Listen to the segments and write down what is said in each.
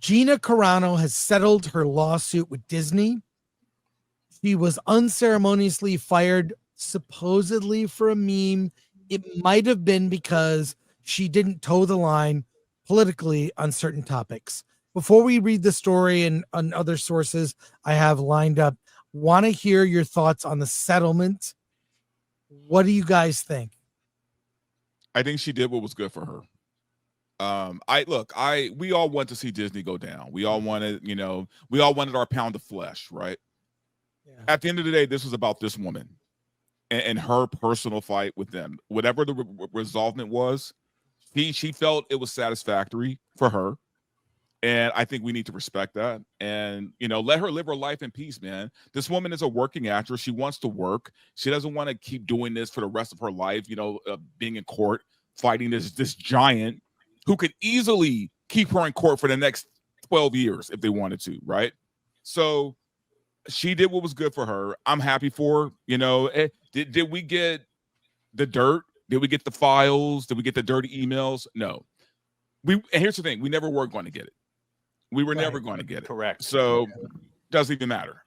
Gina Carano has settled her lawsuit with Disney. She was unceremoniously fired, supposedly for a meme. It might have been because she didn't toe the line politically on certain topics. Before we read the story and on other sources I have lined up, want to hear your thoughts on the settlement. What do you guys think? I think she did what was good for her. We all want to see Disney go down. We all wanted, we all wanted our pound of flesh, right? Yeah. At the end of the day, this was about this woman and her personal fight with them. Whatever the resolvement was, she felt it was satisfactory for her. And I think we need to respect that and, let her live her life in peace, man. This woman is a working actress. She wants to work. She doesn't want to keep doing this for the rest of her life, being in court, fighting this giant who could easily keep her in court for the next 12 years if they wanted to, right? So she did what was good for her. I'm happy for her. Did we get the dirt? Did we get the files? Did we get the dirty emails? No. And here's the thing. We never were going to get it. We were never going to get it. Correct. So doesn't even matter.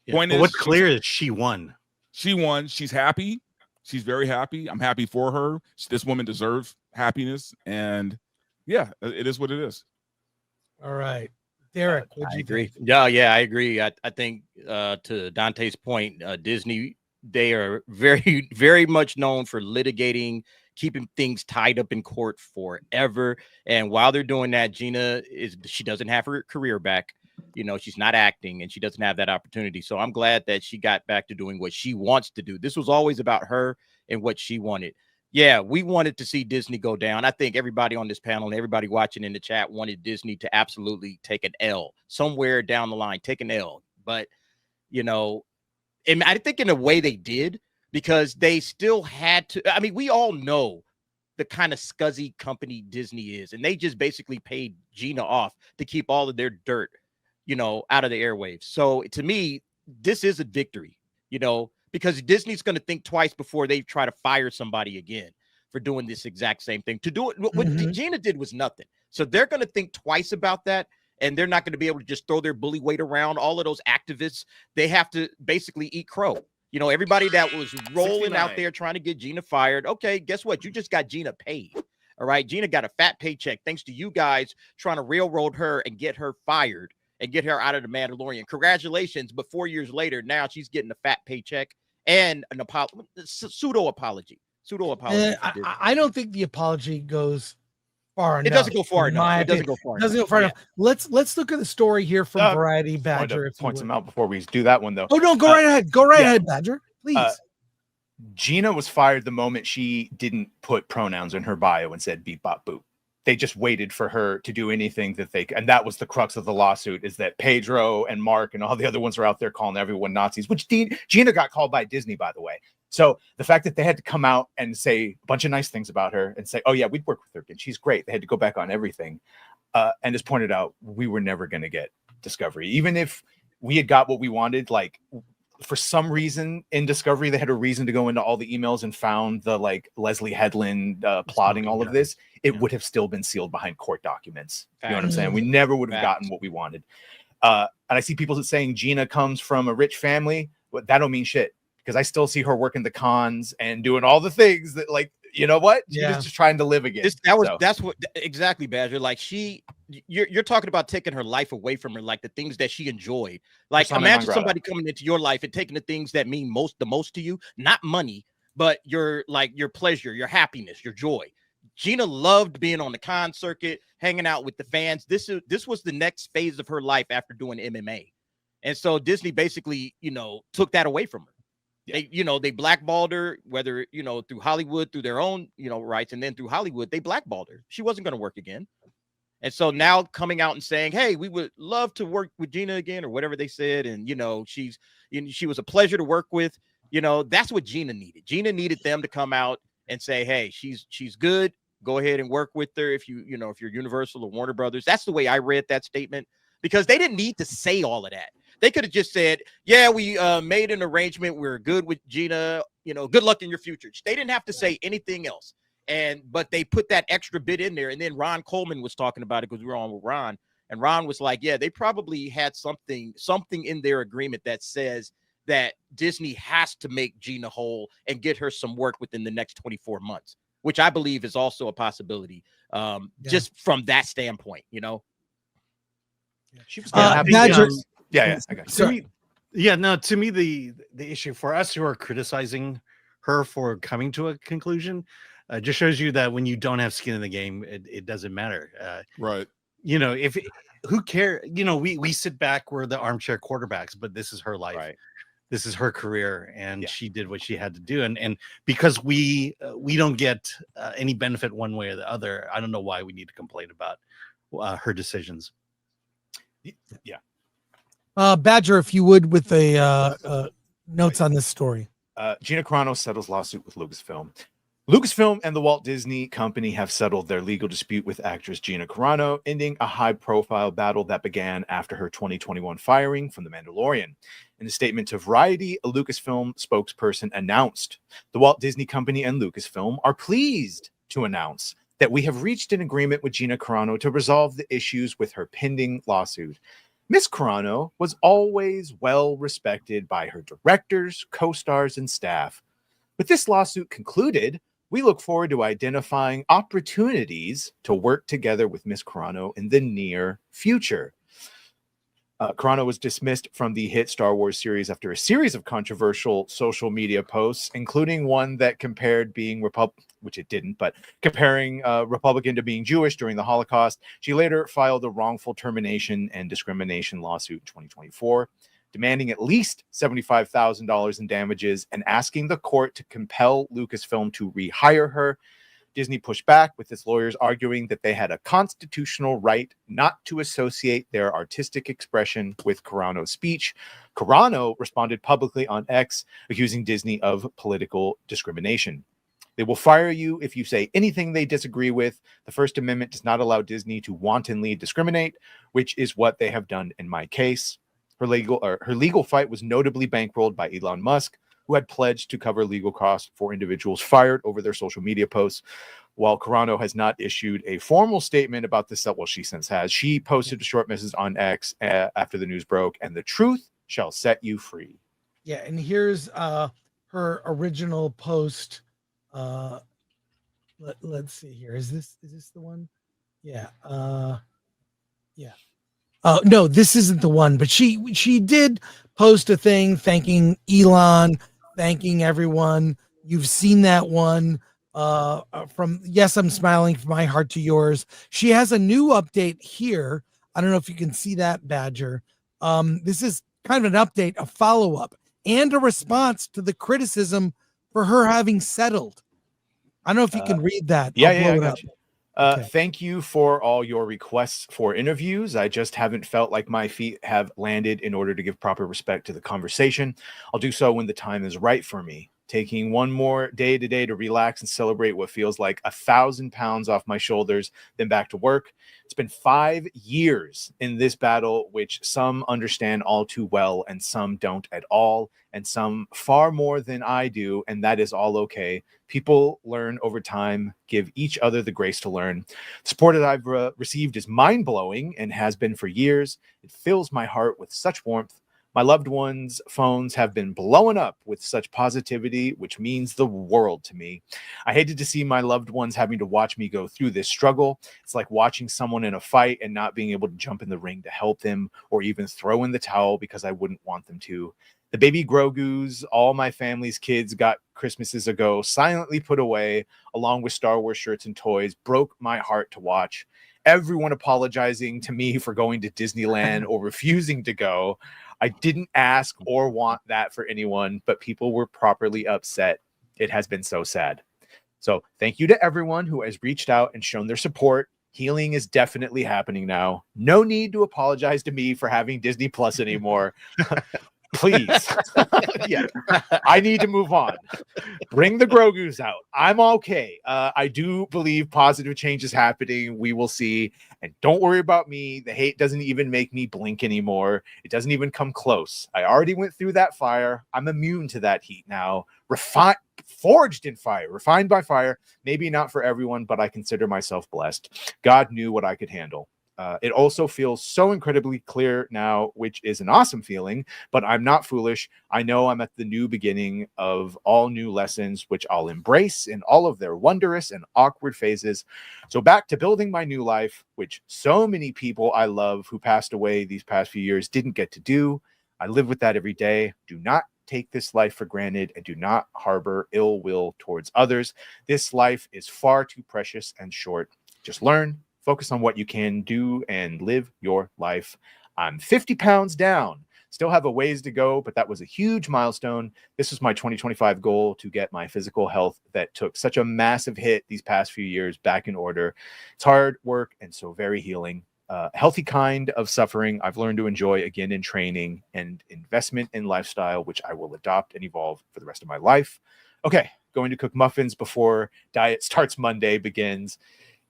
Yeah. Point is, what's clear is she won. She won. She's happy. She's very happy. I'm happy for her. This woman deserves happiness. And yeah, it is what it is. All right. Derek, I agree. Yeah, I agree. I think to Dante's point, Disney, they are very, very much known for litigating, keeping things tied up in court forever. And while they're doing that, she doesn't have her career back. She's not acting and she doesn't have that opportunity. So I'm glad that she got back to doing what she wants to do. This was always about her and what she wanted. Yeah, we wanted to see Disney go down. I think everybody on this panel and everybody watching in the chat wanted Disney to absolutely take an L somewhere down the line, take an L. But, and I think in a way they did, because they still had to. I mean, we all know the kind of scuzzy company Disney is, and they just basically paid Gina off to keep all of their dirt, out of the airwaves. So to me, this is a victory, because Disney's going to think twice before they try to fire somebody again for doing this exact same thing. To do it, what Gina did was nothing. So they're going to think twice about that. And they're not going to be able to just throw their bully weight around. All of those activists, they have to basically eat crow. Everybody that was rolling 69 out there trying to get Gina fired. Okay, guess what? You just got Gina paid. All right. Gina got a fat paycheck thanks to you guys trying to railroad her and get her fired and get her out of the Mandalorian. Congratulations. But 4 years later, now she's getting a fat paycheck and an pseudo apology. I don't think the apology goes far enough. It doesn't go far enough. It doesn't go far enough. Let's look at the story here from Variety Badger. Point some out before we do that one, though. Oh, no, go right ahead. Go right ahead, Badger, please. Gina was fired the moment she didn't put pronouns in her bio and said beep, bop, boop. They just waited for her to do anything that they, and that was the crux of the lawsuit, is that Pedro and Mark and all the other ones are out there calling everyone Nazis, which Gina got called by Disney, by the way. So the fact that they had to come out and say a bunch of nice things about her and say, oh yeah, we'd work with her again, she's great. They had to go back on everything. And as pointed out, we were never going to get Discovery. Even if we had got what we wanted, like for some reason in Discovery, they had a reason to go into all the emails and found the Leslie Headland plotting all of this. It would have still been sealed behind court documents. You know what I'm saying? We never would have gotten what we wanted. And I see people saying Gina comes from a rich family, but that don't mean shit, because I still see her working the cons and doing all the things that, like, you know what? She was just trying to live again. That's what exactly, Badger. Like you're talking about taking her life away from her, like the things that she enjoyed. Like imagine somebody coming into your life and taking the things that mean the most to you, not money, but your pleasure, your happiness, your joy. Gina loved being on the con circuit, hanging out with the fans. This was the next phase of her life after doing MMA. And so Disney basically, took that away from her. Yeah. They blackballed her, whether, through Hollywood, through their own, rights, and then through Hollywood, they blackballed her. She wasn't going to work again. And so now coming out and saying, hey, we would love to work with Gina again, or whatever they said. And, she was a pleasure to work with. That's what Gina needed. Gina needed them to come out and say, hey, she's good. Go ahead and work with her if if you're Universal or Warner Brothers. That's the way I read that statement, because they didn't need to say all of that. They could have just said, yeah, we made an arrangement. We're good with Gina. Good luck in your future. They didn't have to say anything else. But they put that extra bit in there. And then Ron Coleman was talking about it, because we were on with Ron. And Ron was like, yeah, they probably had something in their agreement that says that Disney has to make Gina whole and get her some work within the next 24 months, which I believe is also a possibility. Just from that standpoint, you know. She was Badger. yeah, I got you. Sorry. To me, the issue for us who are criticizing her for coming to a conclusion just shows you that when you don't have skin in the game, it doesn't matter. Right. You know, who care? You know, we sit back, we're the armchair quarterbacks, but this is her life. Right. This is her career, and she did what she had to do. And because we don't get any benefit one way or the other, I don't know why we need to complain about her decisions. Yeah. Badger, if you would, with a notes on this story. Gina Carano settles lawsuit with Lucasfilm. Lucasfilm and the Walt Disney Company have settled their legal dispute with actress Gina Carano, ending a high-profile battle that began after her 2021 firing from The Mandalorian. In a statement to Variety, a Lucasfilm spokesperson announced, "The Walt Disney Company and Lucasfilm are pleased to announce that we have reached an agreement with Gina Carano to resolve the issues with her pending lawsuit. Miss Carano was always well respected by her directors, co-stars, and staff. With this lawsuit concluded, we look forward to identifying opportunities to work together with Miss Carano in the near future." Carano was dismissed from the hit Star Wars series after a series of controversial social media posts, including one that compared being which it didn't, but comparing Republican to being Jewish during the Holocaust. She later filed a wrongful termination and discrimination lawsuit in 2024, demanding at least $75,000 in damages and asking the court to compel Lucasfilm to rehire her. Disney pushed back, with its lawyers arguing that they had a constitutional right not to associate their artistic expression with Carano's speech. Carano responded publicly on X, accusing Disney of political discrimination. "They will fire you if you say anything they disagree with. The First Amendment does not allow Disney to wantonly discriminate, which is what they have done in my case." Her legal fight was notably bankrolled by Elon Musk, who had pledged to cover legal costs for individuals fired over their social media posts. While Carano has not issued a formal statement about this, well, she since has. She posted a short message on X after the news broke, and "the truth shall set you free." Yeah, and here's her original post. Let's see here. Is this the one? Yeah. Yeah. Oh no, this isn't the one, but she did post a thing thanking Elon, thanking everyone. You've seen that one from Yes, I'm Smiling, From My Heart to Yours. She has a new update here. I don't know if you can see that, Badger. This is kind of an update, a follow-up, and a response to the criticism for her having settled. I don't know if you can read that. I got you. Thank you for all your requests for interviews. I just haven't felt like my feet have landed in order to give proper respect to the conversation. I'll do so when the time is right for me. Taking one more day today to relax and celebrate what feels like 1,000 pounds off my shoulders, then back to work. It's been 5 years in this battle, which some understand all too well and some don't at all, and some far more than I do, and that is all okay. People learn over time, give each other the grace to learn. The support that I've received is mind-blowing and has been for years. It fills my heart with such warmth. My loved ones' phones have been blowing up with such positivity, which means the world to me. I hated to see my loved ones having to watch me go through this struggle. It's like watching someone in a fight and not being able to jump in the ring to help them or even throw in the towel because I wouldn't want them to. The baby Grogu's all my family's kids got Christmases ago silently put away, along with Star Wars shirts and toys, broke my heart to watch. Everyone apologizing to me for going to Disneyland or refusing to go. I didn't ask or want that for anyone, but people were properly upset. It has been so sad. So thank you to everyone who has reached out and shown their support. Healing is definitely happening now. No need to apologize to me for having Disney Plus anymore. Please. Yeah, I need to move on. Bring the Grogu's out. I'm okay. I do believe positive change is happening. We will see. And don't worry about me. The hate doesn't even make me blink anymore. It doesn't even come close. I already went through that fire. I'm immune to that heat now. Forged in fire, refined by fire. Maybe not for everyone, but I consider myself blessed. God knew what I could handle. It also feels so incredibly clear now, which is an awesome feeling, but I'm not foolish. I know I'm at the new beginning of all new lessons, which I'll embrace in all of their wondrous and awkward phases. So back to building my new life, which so many people I love who passed away these past few years didn't get to do. I live with that every day. Do not take this life for granted and do not harbor ill will towards others. This life is far too precious and short. Just learn, focus on what you can do, and live your life. I'm 50 pounds down. Still have a ways to go, but that was a huge milestone. This was my 2025 goal, to get my physical health that took such a massive hit these past few years back in order. It's hard work and so very healing. Healthy kind of suffering I've learned to enjoy again in training and investment in lifestyle, which I will adopt and evolve for the rest of my life. Okay, going to cook muffins before Diet Starts Monday begins.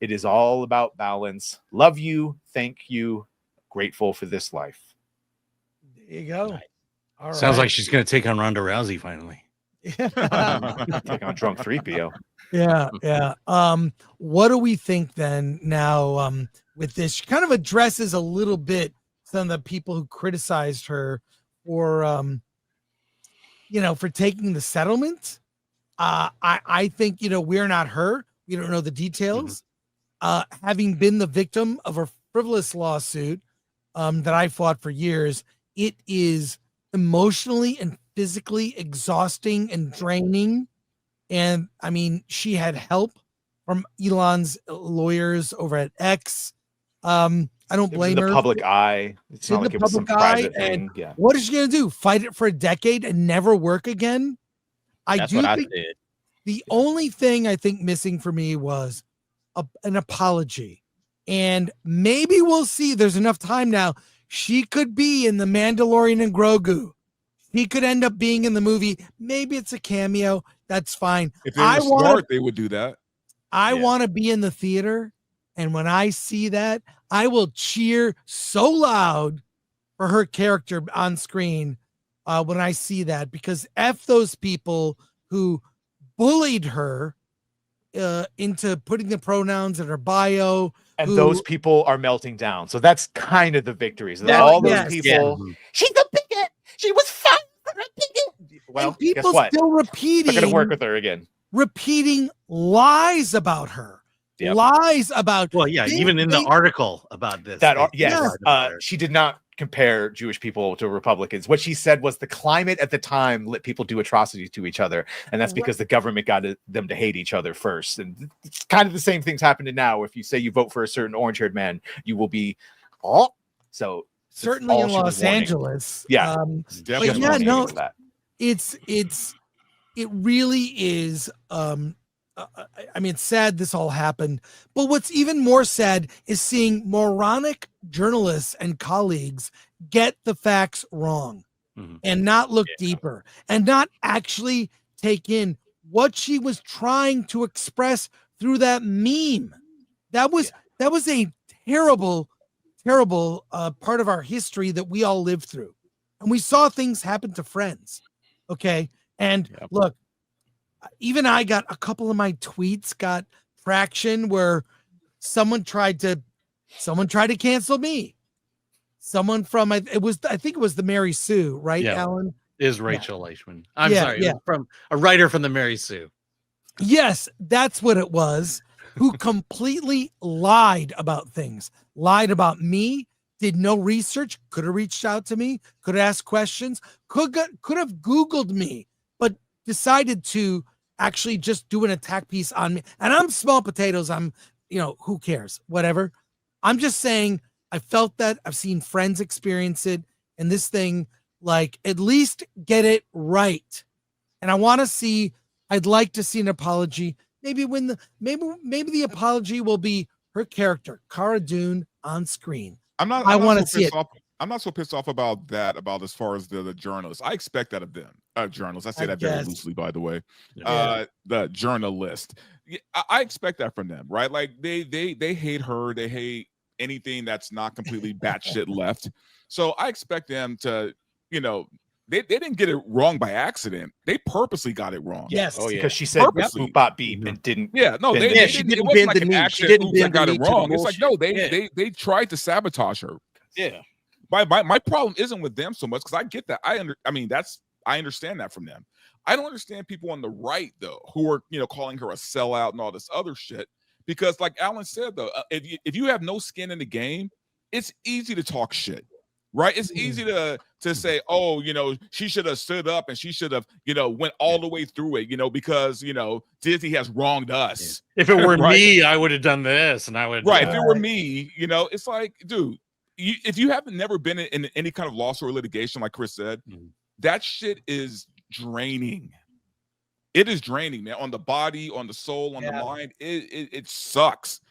It is all about balance. Love you. Thank you. Grateful for this life. There you go. Nice. All Sounds right. like she's going to take on Ronda Rousey finally. Take on drunk 3PO. Yeah. What do we think then now with this? She kind of addresses a little bit some of the people who criticized her for for taking the settlement. I think, we're not her. We don't know the details. Having been the victim of a frivolous lawsuit that I fought for years, it is emotionally and physically exhausting and draining. And I mean, she had help from Elon's lawyers over at X. I don't blame her. The public eye. It's not like it was some private thing. Yeah. What is she gonna do? Fight it for a decade and never work again? That's what I said. The only thing I think missing for me was an apology. And maybe we'll see. There's enough time now. She could be in The Mandalorian and Grogu. He could end up being in the movie. Maybe it's a cameo. That's fine. If they were smart, they would do that. I want to be in the theater. And when I see that, I will cheer so loud for her character on screen when I see that, because F those people who bullied her into putting the pronouns in her bio. And those people are melting down. So that's kind of the victories. All those people. Yeah. She's a bigot. She was fine for a bigot. Well, and people guess what? Still repeating. They're going to work with her again. Repeating lies about her. Yep. Lies about. Well, yeah, even in the article about this. She did not compare Jewish people to Republicans. What she said was the climate at the time let people do atrocities to each other, and that's because the government got them to hate each other first. And it's kind of the same things happening now. If you say you vote for a certain orange-haired man, you will be so certainly in Los Angeles. Yeah, but yeah, no, it really is. I mean, it's sad this all happened, but what's even more sad is seeing moronic journalists and colleagues get the facts wrong and not look deeper and not actually take in what she was trying to express through that meme. That was a terrible part of our history that we all lived through, and we saw things happen to friends. Okay, and look. Even I got a couple of my tweets got traction where someone tried to cancel me. Someone from I think it was the Mary Sue, right, Alan? Is Rachel Leishman. I'm sorry, from a writer from the Mary Sue. Yes, that's what it was. Who completely lied about things, lied about me, did no research, could have reached out to me, could have asked questions, could have Googled me, but decided to actually just do an attack piece on me. And I'm small potatoes. I'm, who cares? Whatever. I'm just saying I felt that. I've seen friends experience it. And this thing, like, at least get it right. And I'd like to see an apology. Maybe maybe the apology will be her character, Cara Dune, on screen. I want to see it. I'm not so pissed off about that, about as far as the journalists. I expect that of them. Journalists. I say that very loosely, by the way. The journalist. I expect that from them, right? Like they hate her. They hate anything that's not completely batshit left. So I expect them to, they didn't get it wrong by accident. They purposely got it wrong. Yes. Oh, yeah. Because she said Purposely. boop bop beep and didn't. Yeah, no, bend they, the they knee. she didn't. didn't It wasn't bend like the an knee. She accident. didn't Oops, I bend the got knee it to the wrong. It's like no, bullshit. they tried to sabotage her. Yeah. My problem isn't with them so much because I get that. I understand that from them. I don't understand people on the right though who are calling her a sellout and all this other shit. Because like Alan said though, if you have no skin in the game, it's easy to talk shit, right? It's easy to say, oh, she should have stood up and she should have went all the way through it, because Disney has wronged us. If it were Right? me, I would have done this, and I would. Right. If it were me, it's like, dude, if you haven't never been in any kind of lawsuit or litigation, like Chris said, that shit is draining. It is draining, man, on the body, on the soul, on the mind. It sucks.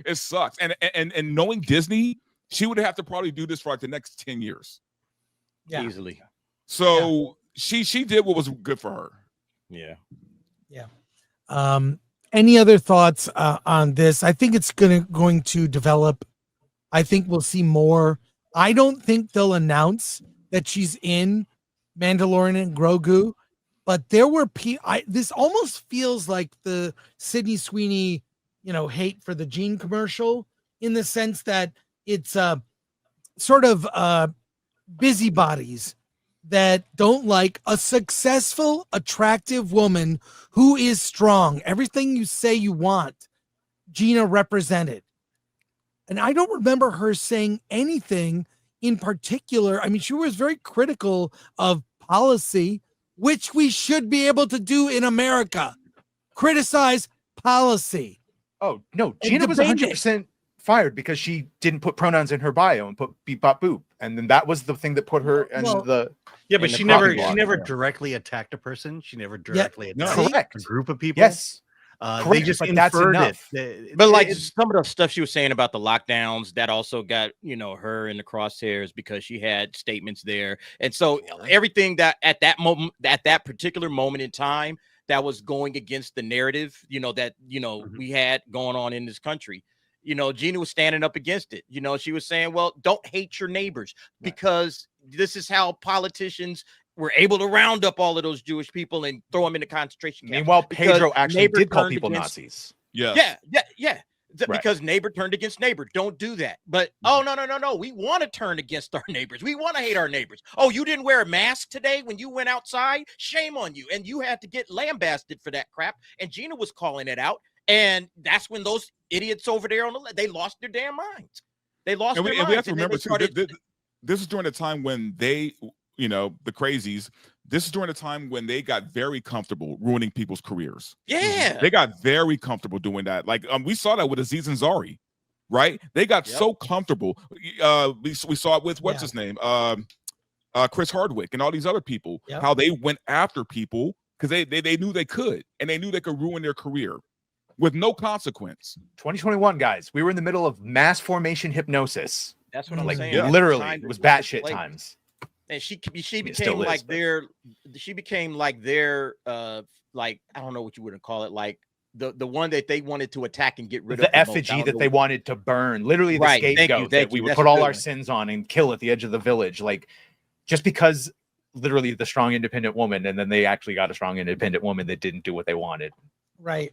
It sucks. And knowing Disney, she would have to probably do this for like the next 10 years. Yeah. Easily. So she did what was good for her. Yeah. Yeah. Any other thoughts on this? I think it's going to develop. I think we'll see more. I don't think they'll announce that she's in Mandalorian and Grogu, but there were this almost feels like the Sydney Sweeney, hate for the Gene commercial, in the sense that it's sort of busybodies that don't like a successful, attractive woman who is strong. Everything you say you want, Gina represented. And I don't remember her saying anything in particular. I mean, she was very critical of policy, which we should be able to do in America. Criticize policy. Oh, no. Gina was 100% fired because she didn't put pronouns in her bio and put beep bop boop. And then that was the thing that put her in the. Yeah, but in she the never copy block. directly attacked a person. She never directly attacked correct. a group of people. Yes. They just but that's inferred enough. it. But like some of the stuff she was saying about the lockdowns, that also got her in the crosshairs because she had statements there, and so everything that at that particular moment in time that was going against the narrative, that we had going on in this country. Gina was standing up against it. She was saying, well, don't hate your neighbors because this is how politicians were able to round up all of those Jewish people and throw them into concentration camps. Meanwhile, Pedro actually did call people Nazis. Yeah. Because neighbor turned against neighbor. Don't do that. But no. We want to turn against our neighbors. We want to hate our neighbors. Oh, you didn't wear a mask today when you went outside? Shame on you. And you had to get lambasted for that crap. And Gina was calling it out. And that's when those idiots over there on the left, they lost their damn minds. They lost their minds. And we have to remember too, this is during the time when they, the crazies, this is during a time when they got very comfortable ruining people's careers. Yeah. They got very comfortable doing that. Like we saw that with Aziz Ansari, right? They got so comfortable. We saw it with what's his name? Chris Hardwick and all these other people, how they went after people because they knew they could, and they knew they could ruin their career with no consequence. 2021, guys. We were in the middle of mass formation hypnosis. That's what I'm saying. Literally, it was batshit times. And she became like their like, I don't know what you would call it, like the one that they wanted to attack and get rid of. The effigy that they wanted to burn. Literally the scapegoat that we would put all our sins on and kill at the edge of the village. Like, just because literally the strong independent woman, and then they actually got a strong independent woman that didn't do what they wanted. Right.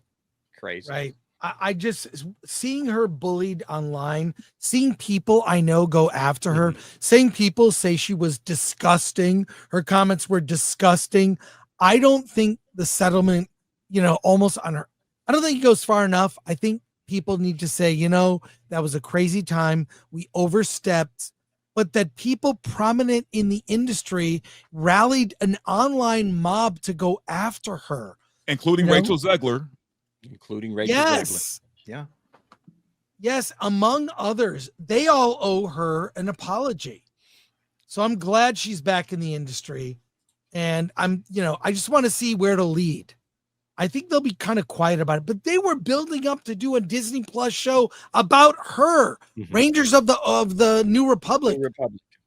Crazy. Right. I just seeing her bullied online, seeing people I know go after her, seeing people say she was disgusting. Her comments were disgusting. I don't think the settlement, almost on her, I don't think it goes far enough. I think people need to say, that was a crazy time. We overstepped, but that people prominent in the industry rallied an online mob to go after her, including Rachel Zegler. Yes. Yeah. Yes, among others, they all owe her an apology. So I'm glad she's back in the industry, and I just want to see where to lead. I think they'll be kind of quiet about it, but they were building up to do a Disney Plus show about her, Rangers of the New Republic.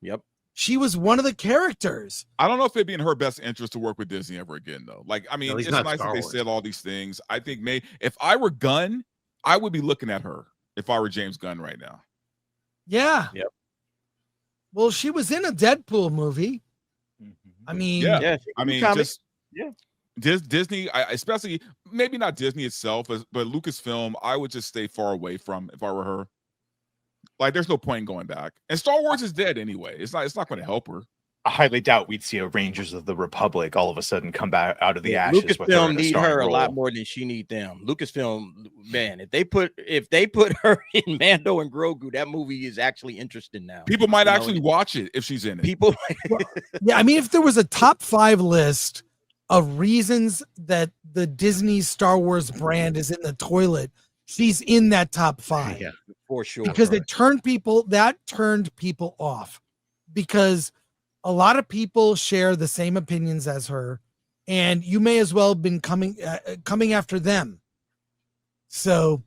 Yep. She was one of the characters. I don't know if it'd be in her best interest to work with Disney ever again, though. Like, I mean, it's nice that they said all these things. I think if I were Gunn, I would be looking at her if I were James Gunn right now. Yeah. Yep. Well, she was in a Deadpool movie. I mean, Yeah. she I can do mean, comic. just Yeah. Disney, especially maybe not Disney itself, but Lucasfilm, I would just stay far away from if I were her. Like, there's no point in going back. And Star Wars is dead anyway. It's not going to help her. I highly doubt we'd see a Rangers of the Republic all of a sudden come back out of the ashes with her Lucasfilm in a need starring her a role. lot more than she need them. Lucasfilm, man, if they put her in Mando and Grogu, that movie is actually interesting now. People might actually watch it if she's in it. People, yeah, I mean, if there was a top 5 list of reasons that the Disney Star Wars brand is in the toilet, she's in that top 5. Yeah, for sure. Because it turned people off, because a lot of people share the same opinions as her, and you may as well have been coming after them. So